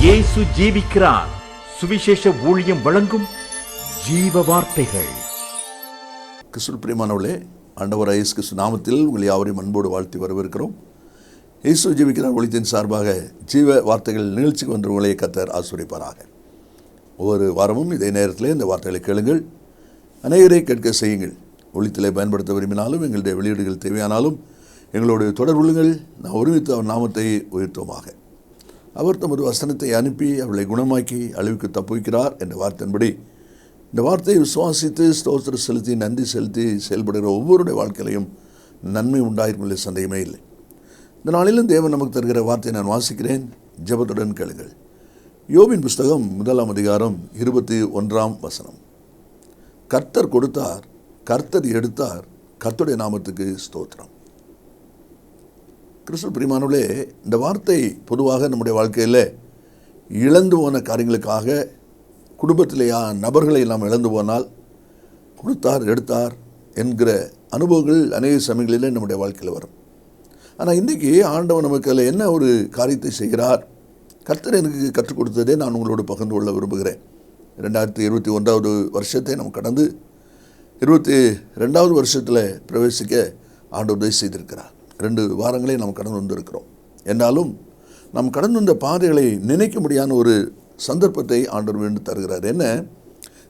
இயேசு ஜீவிக்கிறார். சுவிசேஷ ஊழியம் வழங்கும் ஜீவ வார்த்தைகள். கிறிஸ்துவுக்குள் பிரியமானவர்களே, ஆண்டவர் இயேசு கிறிஸ்து நாமத்தில் உங்களை யாவரையும் அன்போடு வாழ்த்தி வரவேற்கிறோம். இயேசு ஜீவிக்கிறார் ஊழியத்தின் சார்பாக ஜீவ வார்த்தைகள் நிகழ்ச்சிக்கு வந்த உங்களை கர்த்தர் ஆசீர்வதிப்பாராக. ஒவ்வொரு வாரமும் இதே நேரத்தில் இந்த வார்த்தைகளை கேளுங்கள், அநேகரை கேட்க செய்யுங்கள். ஒளித்திலே பயன்படுத்த விரும்பினாலும் எங்களுடைய வெளியீடுகள் தேவையானாலும் எங்களோடு தொடர்புள்ளுங்கள். நான் ஒருமித்து அவர் நாமத்தை உயர்த்துவோமாக. அவர் தமது வசனத்தை அனுப்பி அவளை குணமாக்கி அழிவுக்கு தப்புவிக்கிறார் என்ற வார்த்தையின்படி இந்த வார்த்தையை விசுவாசித்து ஸ்தோத்திரம் செலுத்தி நன்றி செலுத்தி செயல்படுகிற ஒவ்வொருடைய வாழ்க்கையிலையும் நன்மை உண்டாயிருக்கும் சந்தேகமே இல்லை. இந்த நாளிலும் தேவன் நமக்கு தருகிற வார்த்தையை நான் வாசிக்கிறேன், ஜெபத்துடன் கேளுங்கள். யோபின் புஸ்தகம் 1 அதிகாரம் 21 கர்த்தர் கொடுத்தார், கர்த்தர் எடுத்தார், கர்த்தருடைய நாமத்துக்கு ஸ்தோத்திரம். கிறிஸ்து பிரியமானவர்களே, இந்த வார்த்தை பொதுவாக நம்முடைய வாழ்க்கையில் இழந்து போன காரியங்களுக்காக குடும்பத்திலேயா நபர்களை நாம் இழந்து போனால் கொடுத்தார் எடுத்தார் என்கிற அனுபவங்கள் அநேக சமயங்களில் நம்முடைய வாழ்க்கையில் வரும். ஆனால் இன்றைக்கி ஆண்டவன் நமக்கு அதில் என்ன ஒரு காரியத்தை செய்கிறார், கர்த்தர் எனக்கு கற்றுக் கொடுத்ததே நான் உங்களோடு பகிர்ந்து கொள்ள விரும்புகிறேன். 2021 வருஷத்தை நம்ம கடந்து 22வது வருஷத்தில் பிரவேசிக்க ஆண்டவர் உதவி செய்திருக்கிறார். 2 வாரங்களே நாம் கடந்து வந்திருக்கிறோம். என்றாலும் நாம் கடந்து வந்த பாதைகளை நினைக்க முடியாத ஒரு சந்தர்ப்பத்தை ஆண்டவர் வேண்டு தருகிறார். என்ன?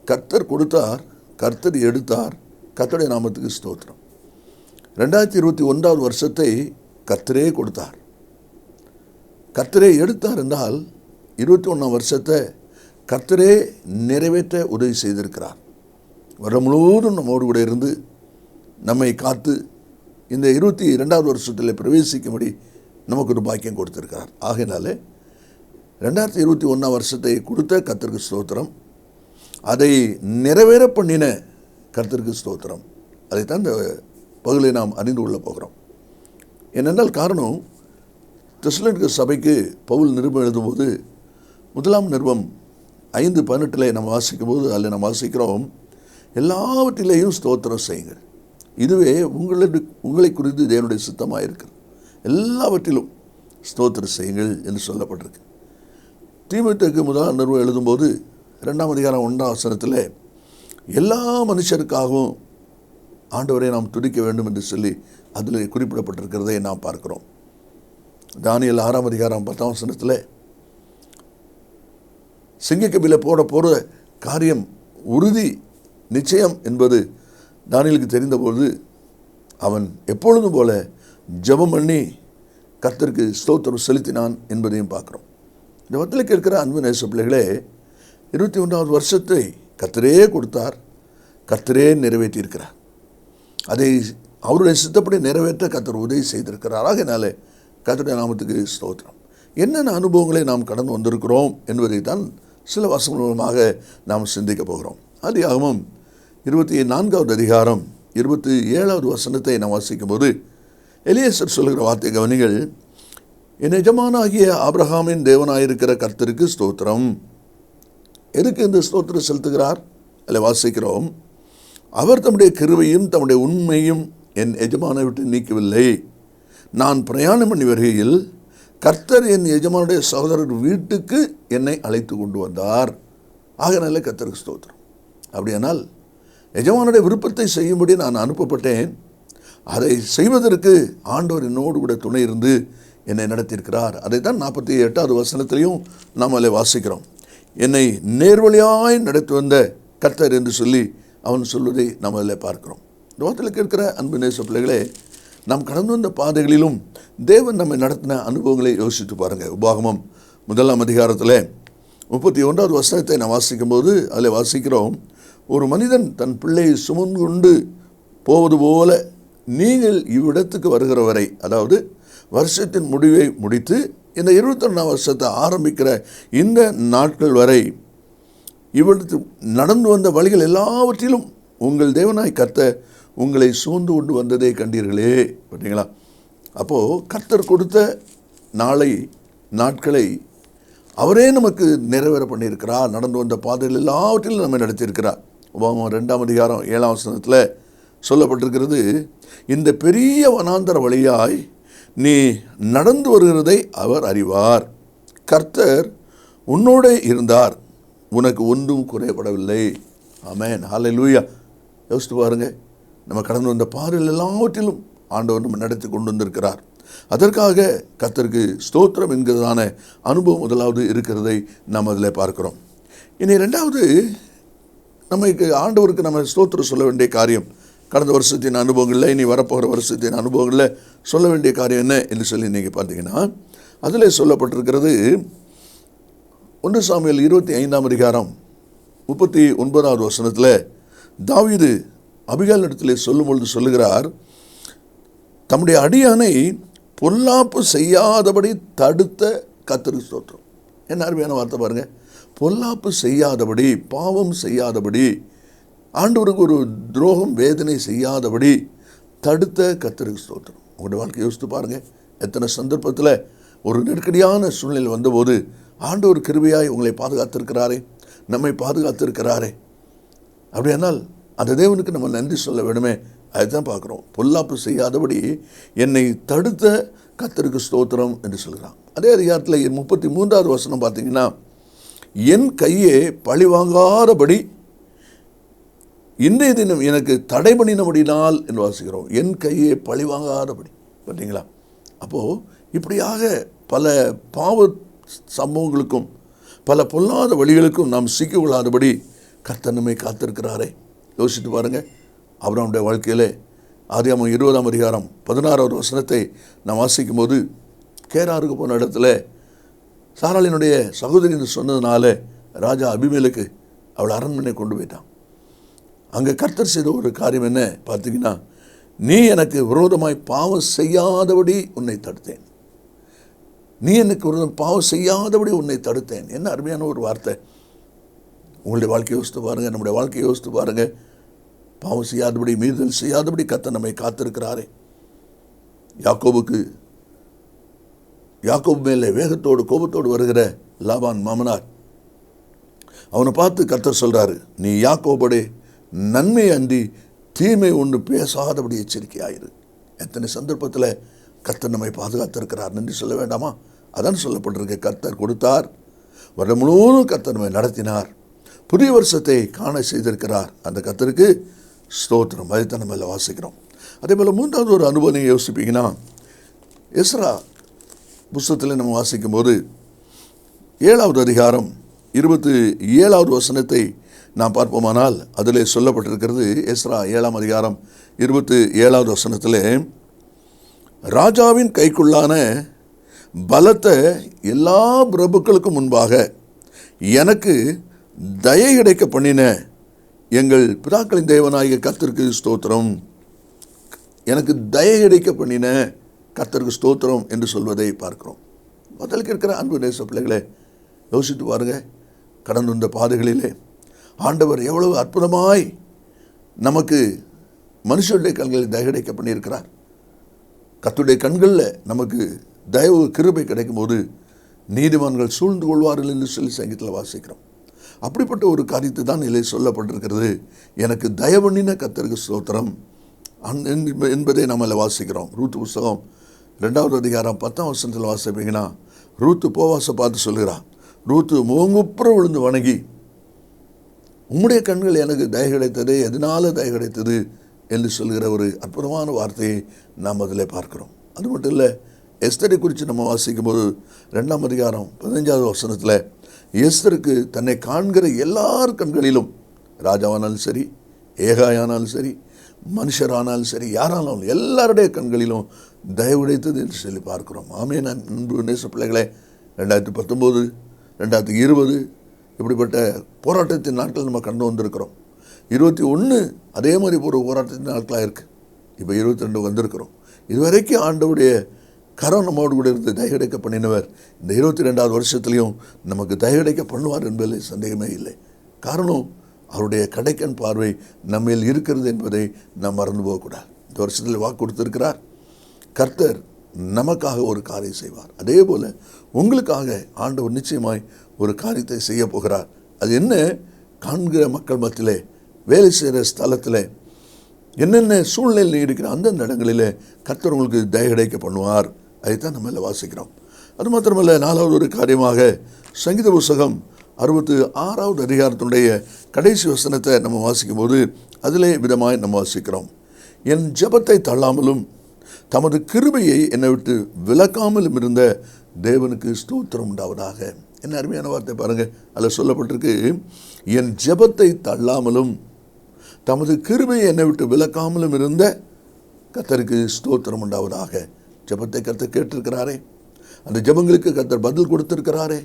கர்த்தர் கொடுத்தார், கர்த்தர் எடுத்தார், கர்த்தருடைய நாமத்துக்கு ஸ்தோத்திரம். 2021 வருஷத்தை கர்த்தரே கொடுத்தார், கர்த்தரே எடுத்தார் என்றால் 21 வருஷத்தை கர்த்தரே நிறைவேற்ற உதவி செய்திருக்கிறார். வருடம் முழுவதும் நம்மோடு கூட இருந்து நம்மை காத்து இந்த 22வது வருஷத்தில் பிரவேசிக்கும்படி நமக்கு ஒரு பாக்கியம் கொடுத்திருக்கிறார். ஆகையினாலே 2021 வருஷத்தை கொடுத்த கர்த்தருக்கு ஸ்தோத்திரம், அதை நிறைவேற பண்ணின கர்த்தருக்கு ஸ்தோத்திரம். அதைத்தான் இந்த பகுதியை நாம் அறிந்து கொள்ள போகிறோம். ஏனென்றால் காரணம், தெசலோனிக்கே சபைக்கு பவுல் நிருபம் எழுதும்போது 1 நிருபம் 5:18 நம்ம வாசிக்கும் போது அதில் நம்ம வாசிக்கிறோம், எல்லாவற்றிலேயும் ஸ்தோத்திரம் செய்யுங்கள், இதுவே உங்களை குறித்து தேவனுடைய சித்தமாக இருக்கிறது, எல்லாவற்றிலும் ஸ்தோத்திரம் செய்யுங்கள் என்று சொல்லப்பட்டிருக்கு. தீமோத்தேயுக்கு 1 நிருபம் எழுதும்போது 2 அதிகாரம் 1 எல்லா மனுஷருக்காகவும் ஆண்டவரை நாம் துதிக்க வேண்டும் என்று சொல்லி அதில் குறிப்பிடப்பட்டிருக்கிறதை நாம் பார்க்கிறோம். தானியேல் 6 அதிகாரம் 10 சிங்கக்கபில போட போகிற காரியம் உறுதி நிச்சயம் என்பது தானியேலுக்கு தெரிந்தபோது அவன் எப்பொழுதும் போல ஜெபம் பண்ணி கர்த்தருக்கு ஸ்தோத்திரம் செலுத்தினான் என்பதையும் பார்க்குறோம். இந்த வத்தில் கேட்கிற அன்பு நேச பிள்ளைகளே, 21வது வருஷத்தை கர்த்தரே கொடுத்தார், கர்த்தரே நிறைவேற்றியிருக்கிறார். அதை அவருடைய சித்தப்படி நிறைவேற்ற கர்த்தர் உதவி செய்திருக்கிறார். ஆகையினாலே கர்த்தருடைய நாமத்துக்கு ஸ்தோத்திரம். என்னென்ன அனுபவங்களை நாம் கடந்து வந்திருக்கிறோம் என்பதை தான் சில வசனங்கள் மூலமாக நாம் சிந்திக்க போகிறோம். ஆதியாகமம் 24வது அதிகாரம் 27வது வசனத்தை நாம் வாசிக்கும் போது எலியேசர் சொல்கிற வார்த்தை கவனிகள். என் எஜமானாகிய ஆபிரகாமின் தேவனாயிருக்கிற கர்த்தருக்கு ஸ்தோத்திரம். எதுக்கு இந்த ஸ்தோத்திரம் செலுத்துகிறார்? அதில் வாசிக்கிறோம், அவர் தம்முடைய கிருபையும் தம்முடைய உண்மையும் என் எஜமானை விட்டு நீக்கவில்லை. நான் பிரயாணம் பண்ணி வருகையில் கர்த்தர் என் எஜமானுடைய சகோதரர் வீட்டுக்கு என்னை அழைத்து கொண்டு வந்தார். ஆகையினால கர்த்தருக்கு ஸ்தோத்திரம். அப்படியானால் எஜமானுடைய விருப்பத்தை செய்யும்படி நான் அனுப்பப்பட்டேன். அதை செய்வதற்கு ஆண்டவர் என்னோடு கூட துணை இருந்து என்னை நடத்தியிருக்கிறார். அதை தான் 48வது வசனத்திலையும் நாம் அதில் வாசிக்கிறோம். என்னை நேர்வழியாய் நடத்தி வந்த கர்த்தர் என்று சொல்லி அவன் சொல்வதை நாம் அதில் பார்க்கிறோம். இந்த வார்த்தையில் கேட்கிற அன்பு நேச பிள்ளைகளே, நாம் கடந்து வந்த பாதைகளிலும் தேவன் நம்மை நடத்தின அனுபவங்களை யோசித்து பாருங்கள். உபாகமம் 1 அதிகாரத்தில் 31வது வசனத்தை நான் வாசிக்கும்போது அதில் வாசிக்கிறோம், ஒரு மனிதன் தன் பிள்ளையை சுமந்து கொண்டு போவது போல நீங்கள் இவ்விடத்துக்கு வருகிற வரை, அதாவது வருஷத்தின் முடிவை முடித்து இந்த 21ஆம் வருஷத்தை ஆரம்பிக்கிற இந்த நாட்கள் வரை இவ்விடத்து நடந்து வந்த வழிகள் எல்லாவற்றிலும் உங்கள் தேவனாய் கர்த்தர் உங்களை சூழ்ந்து கொண்டு வந்ததை கண்டீர்களே. பார்த்தீங்களா? அப்போது கர்த்தர் கொடுத்த நாட்களை அவரே நமக்கு நிறைவேற பண்ணியிருக்கிறார். நடந்து வந்த பாதைகள் எல்லாவற்றிலும் நம்ம நடத்தியிருக்கிறார். உபாகமம் 2 அதிகாரம் 7 வசனத்தில் சொல்லப்பட்டிருக்கிறது, இந்த பெரிய வனாந்தர வழியாய் நீ நடந்து வருகிறதை அவர் அறிவார். கர்த்தர் உன்னோடே இருந்தார், உனக்கு ஒன்றும் குறைபடவில்லை. ஆமென், ஹல்லேலூயா. யோசித்து பாருங்க, நம்ம கடந்து வந்த பாதைகள் எல்லாவற்றிலும் ஆண்டவர் நம்ம நடத்தி கொண்டு வந்திருக்கிறார். அதற்காக கர்த்தருக்கு ஸ்தோத்திரம் என்கிறதான அனுபவம் முதலாவது இருக்கிறதை நாம் அதில் பார்க்கிறோம். இனி ரெண்டாவது, நமக்கு ஆண்டவருக்கு நம்ம ஸ்தோத்திரம் சொல்ல வேண்டிய காரியம், கடந்த வருஷத்தின் அனுபவங்களில் இனி வரப்போகிற வருஷத்தின் அனுபவங்களில் சொல்ல வேண்டிய காரியம் என்ன என்று சொல்லி நீங்கள் பார்த்தீங்கன்னா, அதில் சொல்லப்பட்டிருக்கிறது 1 சாமுவேல் 25ஆம் அதிகாரம் 39வது வசனத்தில் தாவீது அபிகால் இடத்திலே சொல்லும் பொழுது சொல்லுகிறார், தம்முடைய அடியானை பொல்லாப்பு செய்யாதபடி தடுத்த கர்த்தருக்கு ஸ்தோத்திரம். என்ன அருமையான வார்த்தை பாருங்க. பொல்லாப்பு செய்யாதபடி, பாவம் செய்யாதபடி, ஆண்டவருக்கு ஒரு துரோகம் வேதனை செய்யாதபடி தடுத்த கர்த்தருக்கு ஸ்தோத்திரம். உங்களுடைய வாழ்க்கை யோசித்து பாருங்கள். எத்தனை சந்தர்ப்பத்தில் ஒரு நெருக்கடியான சூழ்நிலை வந்தபோது ஆண்டவர் கிருபையாய் உங்களை பாதுகாத்திருக்கிறாரே, நம்மை பாதுகாத்திருக்கிறாரே. அப்படியானால் அந்த தேவனுக்கு நம்ம நன்றி சொல்ல வேணுமே. அதுதான் பார்க்குறோம். பொல்லாப்பு செய்யாதபடி என்னை தடுத்த கர்த்தருக்கு ஸ்தோத்திரம் என்று சொல்கிறான். அதே அதிகாரத்தில் 33வது வசனம் பார்த்தீங்கன்னா, என் கையே பழிவாங்காதபடி இன்றைய தினம் எனக்கு தடை பண்ணினபடினால் என்று வாசிக்கிறோம். என் கையே பழிவாங்காதபடி. பார்த்தீங்களா? அப்போது இப்படியாக பல பாவ சம்பவங்களுக்கும் பல பொல்லாத வழிகளுக்கும் நாம் சிக்கிக்கொள்ளாதபடி கர்த்தர் நம்மை காத்திருக்கிறாரே. யோசித்து பாருங்கள். ஆபிரகாமுடைய வாழ்க்கையிலே ஆதியாகமம் 20ஆம் அதிகாரம் 16வது வசனத்தை நாம் வாசிக்கும் போது, கேராருக்கு போன இடத்துல சாராளினுடைய சகோதரி என்று சொன்னதுனால ராஜா அபிமெலேக்கு அவளை அரண்மனை கொண்டு போயிட்டான். அங்கே கர்த்தர் செய்த ஒரு காரியம் என்ன பார்த்தீங்கன்னா, நீ எனக்கு விரோதமாய் பாவம் செய்யாதபடி உன்னை தடுத்தேன். நீ எனக்கு விரோதம் பாவம் செய்யாதபடி உன்னை தடுத்தேன். என்ன அருமையான ஒரு வார்த்தை. உங்களுடைய வாழ்க்கையை யோசித்து பாருங்கள், நம்முடைய வாழ்க்கையை யோசித்து பாருங்கள். பாவம் செய்யாதபடி, மீறுதல் செய்யாதபடி கர்த்தர் நம்மை காத்திருக்கிறாரே. யாக்கோபு மேலே வேகத்தோடு கோபத்தோடு வருகிற லாபான் மாமனார், அவனை பார்த்து கர்த்தர் சொல்கிறாரு, நீ யாக்கோபோடே நன்மை அன்றி தீமை ஒன்று பேசாதபடி எச்சரிக்கையாயிரு. எத்தனை சந்தர்ப்பத்தில் கர்த்தர் நம்மை பாதுகாத்திருக்கிறார், நன்றி சொல்ல வேண்டாமா? அதான் சொல்லப்பட்டிருக்க. கர்த்தர் கொடுத்தார், வருடம் முழுவதும் கர்த்தர் நம்மை நடத்தினார், புதிய வருஷத்தை காண செய்திருக்கிறார். அந்த கர்த்தருக்கு ஸ்தோத்திரம். அதைத்தான் நம்ம எல்லாம் வாசிக்கிறோம். அதே போல் மூன்றாவது ஒரு அனுபவம் நீங்கள் யோசிப்பீங்கன்னா, எஸ்ரா புஸ்தகத்தில் நம்ம வாசிக்கும் போது 7வது அதிகாரம் 27வது வசனத்தை நாம் பார்ப்போமானால் அதில் சொல்லப்பட்டிருக்கிறது. எஸ்ரா 7ஆம் அதிகாரம் 27வது வசனத்தில், ராஜாவின் கைக்குள்ளான பலத்த எல்லா பிரபுக்களுக்கும் முன்பாக எனக்கு தயை கிடைக்க பண்ணின எங்கள் பிதாக்களின் தேவனாகிய கர்த்தருக்கு ஸ்தோத்திரம். எனக்கு தயை கிடைக்க பண்ணின கர்த்தருக்கு ஸ்தோத்திரம் என்று சொல்வதை பார்க்கிறோம். முதலுக்கு இருக்கிற அன்பு நேச பிள்ளைகளே, யோசித்து பாருங்கள். கடந்து வந்த பாதைகளிலே ஆண்டவர் எவ்வளவு அற்புதமாய் நமக்கு மனுஷருடைய கண்களில் தயை கிடைக்க பண்ணியிருக்கிறார். கர்த்தருடைய கண்களில் நமக்கு தயவு கிருபை கிடைக்கும் போது நீதிமான்கள் சூழ்ந்து கொள்வார்கள் என்று சொல்லி சங்கீதத்தில் வாசிக்கிறோம். அப்படிப்பட்ட ஒரு காரியத்தை தான் இதிலே சொல்லப்பட்டிருக்கிறது. எனக்கு தயவண்ணின கர்த்தருக்கு ஸ்தோத்திரம் என்பதை நம்ம வாசிக்கிறோம். ரூத்து புஸ்தகம் 2வது அதிகாரம் 10ஆம் வசனத்தில் வாசிப்பீங்கன்னா, ரூத்து போவாசை பார்த்து சொல்கிறான், ரூத்து முகங்குப்புற விழுந்து வணங்கி, உம்முடைய கண்கள் எனக்கு தயை கிடைத்தது, எதனால தயை கிடைத்தது என்று சொல்கிற ஒரு அற்புதமான வார்த்தையை நாம் அதில் பார்க்கிறோம். அது மட்டும் இல்லை, எஸ்தரை குறித்து நம்ம வாசிக்கும் போது 2ஆம் அதிகாரம் 15வது வசனத்தில், எஸ்தருக்கு தன்னை காண்கிற எல்லார் கண்களிலும், ராஜாவானாலும் சரி, ஏகாயானாலும் சரி, மனுஷரானாலும் சரி, யாரானாலும் எல்லாருடைய கண்களிலும் தயவு கிடைத்தது என்று சொல்லி பார்க்கிறோம். ஆமே. நான் அன்பு நேச பிள்ளைகளே, 2019, 2020 இப்படிப்பட்ட போராட்டத்தின் நாட்கள் நம்ம கண்டு வந்திருக்கிறோம். 21 அதே மாதிரி ஒரு போராட்டத்தின் நாட்களாக இருக்குது. இப்போ 22 வந்திருக்கிறோம். இதுவரைக்கும் ஆண்டவருடைய கரம் நம்மோடு கூட இருந்து தயகடைக்க பண்ணினவர் இந்த 22வது வருஷத்துலையும் நமக்கு தயகடைக்க பண்ணுவார் என்பதில் சந்தேகமே இல்லை. காரணம், அவருடைய கடைக்கண் பார்வை நம்மில் இருக்கிறது என்பதை நாம் மறந்து போகக்கூடாது. இந்த வருஷத்தில் வாக்கு கொடுத்திருக்கிறார். கர்த்தர் நமக்காக ஒரு காரியம் செய்வார். அதே போல் உங்களுக்காக ஆண்டவர் நிச்சயமாய் ஒரு காரியத்தை செய்ய போகிறார். அது என்ன? காண்கிற மக்கள் மத்தியிலே, வேலை செய்கிற ஸ்தலத்தில், என்னென்ன சூழ்நிலையில் இருக்கிற அந்தந்த இடங்களில் கர்த்தர் உங்களுக்கு தயகடைக்க பண்ணுவார். அதைத்தான் நம்ம எல்லாம் வாசிக்கிறோம். அது மாத்திரமல்ல, 4வது ஒரு காரியமாக சங்கீத புஸ்தகம் 66வது அதிகாரத்தினுடைய கடைசி வசனத்தை நம்ம வாசிக்கும் போது அதிலே விதமாய் நம்ம வாசிக்கிறோம். என் ஜெபத்தை தள்ளாமலும் தமது கிருபையை என்னை விட்டு விலக்காமலும் இருந்த தேவனுக்கு ஸ்தோத்திரம் உண்டாவதாக. என்ன அருமையான வார்த்தை பாருங்கள். அதில் சொல்லப்பட்டிருக்கு, என் ஜெபத்தை தள்ளாமலும் தமது கிருபையை என்னை விட்டு விலக்காமலும் இருந்த கர்த்தருக்கு ஸ்தோத்திரம் உண்டாவதாக. ஜெபத்தை கர்த்தர் கேட்டிருக்கிறாரே, அந்த ஜெபங்களுக்கு கர்த்தர் பதில் கொடுத்திருக்கிறாரே.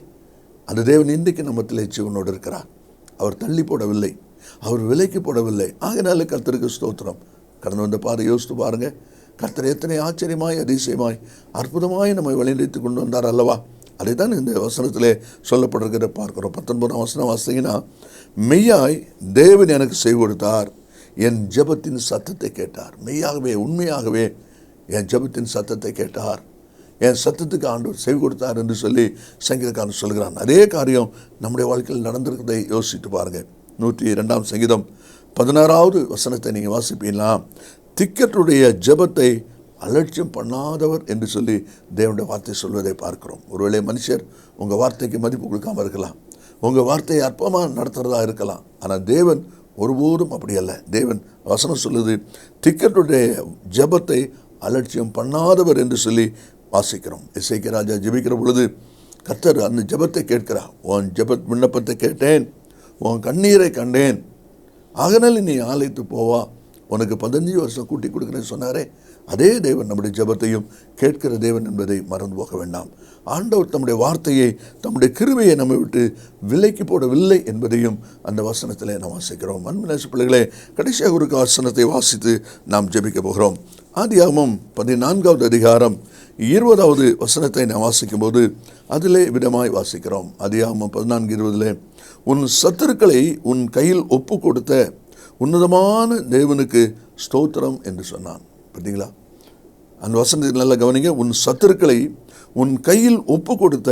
அந்த தேவன் இன்றைக்கு நம்மத்திலே ஜீவனோடு இருக்கிறார். அவர் தள்ளி போடவில்லை, அவர் விலைக்கு போடவில்லை. ஆகினால கர்த்தருக்கு ஸ்தோத்திரம். கடந்து வந்த பாரு, யோசித்து பாருங்க, கர்த்தர் எத்தனை ஆச்சரியமாய், அதிசயமாய், அற்புதமாய் நம்மை வழிநடத்தி கொண்டு வந்தார் அல்லவா? அதை தான் இந்த வசனத்திலே சொல்லப்பட்டிருக்கிற பார்க்கிறோம். 19ஆம் வசனம் வாசிங்கன்னா, மெய்யாய் தேவன் எனக்கு செய்து கொடுத்தார், என் ஜெபத்தின் சத்தத்தை கேட்டார். மெய்யாகவே உண்மையாகவே என் ஜெபத்தின் சத்தத்தை கேட்டார், என் சத்தத்துக்கு ஆண்டவர் செய்து கொடுத்தார் என்று சொல்லி சங்கீதக்காரன் சொல்கிறான். அதே காரியம் நம்முடைய வாழ்க்கையில் நடந்திருக்கிறதை யோசித்து பாருங்கள். 102ஆம் சங்கீதம் 16வது வசனத்தை நீங்கள் வாசிப்பீங்களா? திக்கற்றுடைய ஜெபத்தை அலட்சியம் பண்ணாதவர் என்று சொல்லி தேவனுடைய வார்த்தை சொல்வதை பார்க்கிறோம். ஒருவேளை மனுஷர் உங்கள் வார்த்தைக்கு மதிப்பு கொடுக்காமல் இருக்கலாம், உங்கள் வார்த்தையை அற்பமாக நடத்துகிறதா இருக்கலாம். ஆனால் தேவன் ஒருபோதும் அப்படி அல்ல. தேவன் வசனம் சொல்லுது, திக்கற்றுடைய ஜெபத்தை அலட்சியம் பண்ணாதவர் என்று சொல்லி வாசிக்கிறோம். எசேக்கியா ராஜா ஜெபிக்கிற பொழுது கர்த்தர் அந்த ஜெபத்தை கேட்கிறார். உன் விண்ணப்பத்தை கேட்டேன், உன் கண்ணீரை கண்டேன், ஆகனால் நீ ஆலயத்து போவா, உனக்கு 15 வருஷம் கூட்டி கொடுக்குறேன்னு சொன்னாரே. அதே தேவன் நம்முடைய ஜெபத்தையும் கேட்கிற தேவன் என்பதை மறந்து போக வேண்டாம். ஆண்டவர் தம்முடைய வார்த்தையை, தம்முடைய கிருபையை நம்மை விட்டு விலைக்கு போடவில்லை என்பதையும் அந்த வசனத்தில் நாம் வாசிக்கிறோம். அன்பின் பிள்ளைகளே, கடைசியாக ஒரு வசனத்தை வாசித்து நாம் ஜெபிக்க போகிறோம். ஆதியாகமம் 14வது அதிகாரம் 20வது வசனத்தை நாம் வாசிக்கும் போது அதிலே விதமாய் வாசிக்கிறோம். ஆதியாகமம் 14:20, உன் சத்துருக்களை உன் கையில் ஒப்பு கொடுத்த உன்னதமான தேவனுக்கு ஸ்தோத்திரம் என்று சொன்னான். பார்த்தீங்களா? அந்த வசனத்தை நல்லா கவனிங்க. உன் சத்துருக்களை உன் கையில் ஒப்பு கொடுத்த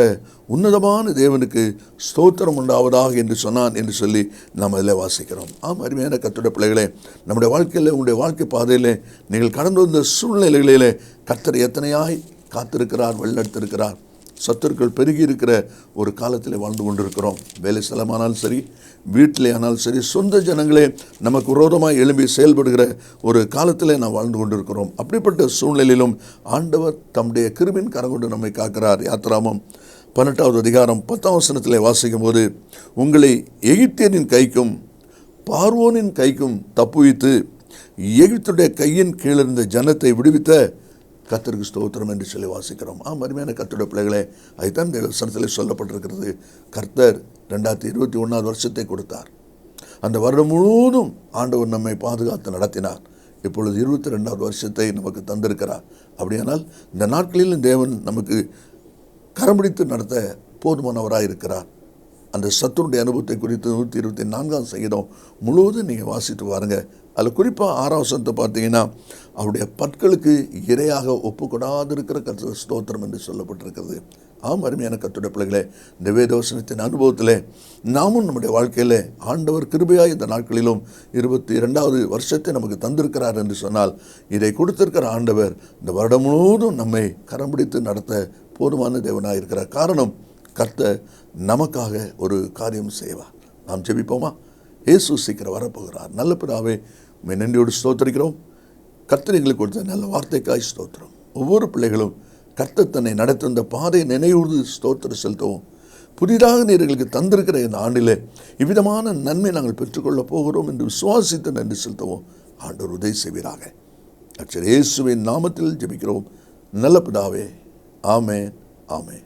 உன்னதமான தேவனுக்கு ஸ்தோத்திரம் உண்டாவதாக என்று சொன்னான் என்று சொல்லி நாம் அதில் வாசிக்கிறோம். அருமையான கர்த்தருடைய பிள்ளைகளே, நம்முடைய வாழ்க்கையில், உங்களுடைய வாழ்க்கை பாதையில் நீங்கள் கடந்து வந்த சூழ்நிலைகளிலே கர்த்தர் எத்தனையாய் காத்திருக்கிறார், வழிநடத்திருக்கிறார். சத்துருக்கள் பெருகி இருக்கிற ஒரு காலத்தில் வாழ்ந்து கொண்டிருக்கிறோம். வேலை ஸ்தலமானாலும் சரி, வீட்டிலே ஆனாலும் சரி, சொந்த ஜனங்களே நமக்கு விரோதமாக எழும்பி செயல்படுகிற ஒரு காலத்தில் நாம் வாழ்ந்து கொண்டிருக்கிறோம். அப்படிப்பட்ட சூழ்நிலையிலும் ஆண்டவர் தம்முடைய கிருபையின் கரம் கொண்டு நம்மை காக்கிறார். யாத்திராகமம் 18வது அதிகாரம் 10ஆம் வசனத்தில் வாசிக்கும் போது, உங்களை எகிப்தியரின் கைக்கும் பார்வோனின் கைக்கும் தப்புவித்து எகிப்துடைய கையின் கீழிருந்த ஜனத்தை விடுவித்த கர்த்தருக்கு ஸ்தோத்திரம் என்று சொல்லி வாசிக்கிறோம். அருமையான கர்த்தருடைய பிள்ளைகளே, அதுதான் இந்த வசனத்தில் சொல்லப்பட்டிருக்கிறது. கர்த்தர் 2021 வருஷத்தை கொடுத்தார். அந்த வருடம் முழுவதும் ஆண்டவர் நம்மை பாதுகாத்து நடத்தினார். இப்பொழுது 22வது வருஷத்தை நமக்கு தந்திருக்கிறார். அப்படியானால் இந்த நாட்களில் தேவன் நமக்கு கரம்பிடித்து நடத்த போதுமானவராக இருக்கிறார். அந்த சத்துருடைய அனுபவத்தை குறித்து 124ஆம் சங்கீதம் முழுவதும் நீங்கள் வாசித்து பாருங்க. அதில் குறிப்பாக 6ஆம் வசனத்தை பார்த்தீங்கன்னா, அவருடைய பற்களுக்கு இரையாக ஒப்புக்கொடாதிருக்கிற கர்த்தர் ஸ்தோத்திரம் என்று சொல்லப்பட்டிருக்கிறது. அருமையான கர்த்தருடைய பிள்ளைகளே, இந்த வேதவசனத்தின் அனுபவத்தில் நாமும் நம்முடைய வாழ்க்கையில் ஆண்டவர் கிருபையாய் இந்த நாட்களிலும் 22வது வருஷத்தை நமக்கு தந்திருக்கிறார் என்று சொன்னால், இதை கொடுத்திருக்கிற ஆண்டவர் இந்த வருடம் முழுவதும் நம்மை கரம் பிடித்து நடத்த போதுமான தேவனாக இருக்கிறார். காரணம், கர்த்தர் நமக்காக ஒரு காரியம் செய்வார். நாம் ஜெபிப்போமா? இயேசு சீக்கிரம் வரப்போகிறார். நல்ல பிதாவே, உம்மை நன்றியோடு ஸ்தோத்திரிக்கிறோம். கர்த்தர் எங்களுக்கு கொடுத்த நல்ல வார்த்தைக்காய் ஸ்தோத்திரம். ஒவ்வொரு பிள்ளைகளும் கர்த்தர் தன்னை நடத்த இந்த பாதையை நினைவுறுதி ஸ்தோத்திரம் செலுத்தவும், புதிதாக நீர்களுக்கு தந்திருக்கிற இந்த ஆண்டிலே இவ்விதமான நன்மை நாங்கள் பெற்றுக்கொள்ளப் போகிறோம் என்று விசுவாசித்து நன்றி செலுத்தவும் ஆண்டவர் உதவி செய்வீராக. கர்த்தர் இயேசுவின் நாமத்தில் ஜெபிக்கிறோம் நல்ல பிதாவே. ஆமென், ஆமென்.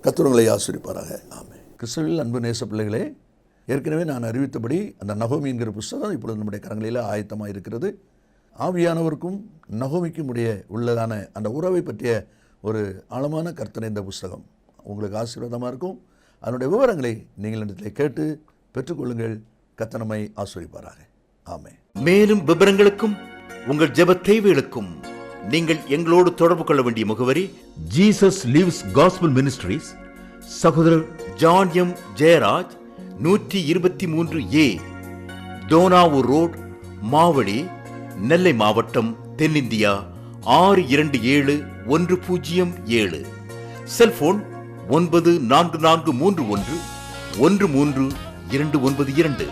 கர்த்தர் உங்களை ஆசீர்வதிப்பாராக. ஆமென். கிறிஸ்துவில் அன்பு நேச பிள்ளைகளே, ஏற்கனவே நான் அறிவித்தபடி அந்த நகோமி என்கிற புஸ்தகம் இப்பொழுது நம்முடைய கரங்களில் ஆயத்தமாக இருக்கிறது. ஆவியானவருக்கும் நகோமிக்கும் உள்ளதான அந்த உறவை பற்றிய ஒரு ஆழமான கர்த்தனை இந்த புஸ்தகம் உங்களுக்கு ஆசீர்வாதமாக இருக்கும். அதனுடைய விவரங்களை நீங்கள் இடத்தில் கேட்டு பெற்றுக்கொள்ளுங்கள். கர்த்தர் நம்மை ஆசீர்வதிப்பாராக. ஆமென். மேலும் விவரங்களுக்கும் உங்கள் ஜெப தேவைகளுக்கும் நீங்கள் எங்களோடு தொடர்பு கொள்ள வேண்டிய முகவரி, ஜீசஸ் லிவ்ஸ் காஸ்பல் மினிஸ்ட்ரீஸ், சகோதரர் John M Jeyaraj, 123A Dohnavur road, Mavadi, Nellai மாவட்டம், தென்னிந்தியா 627107. செல்போன் 944311 13 292.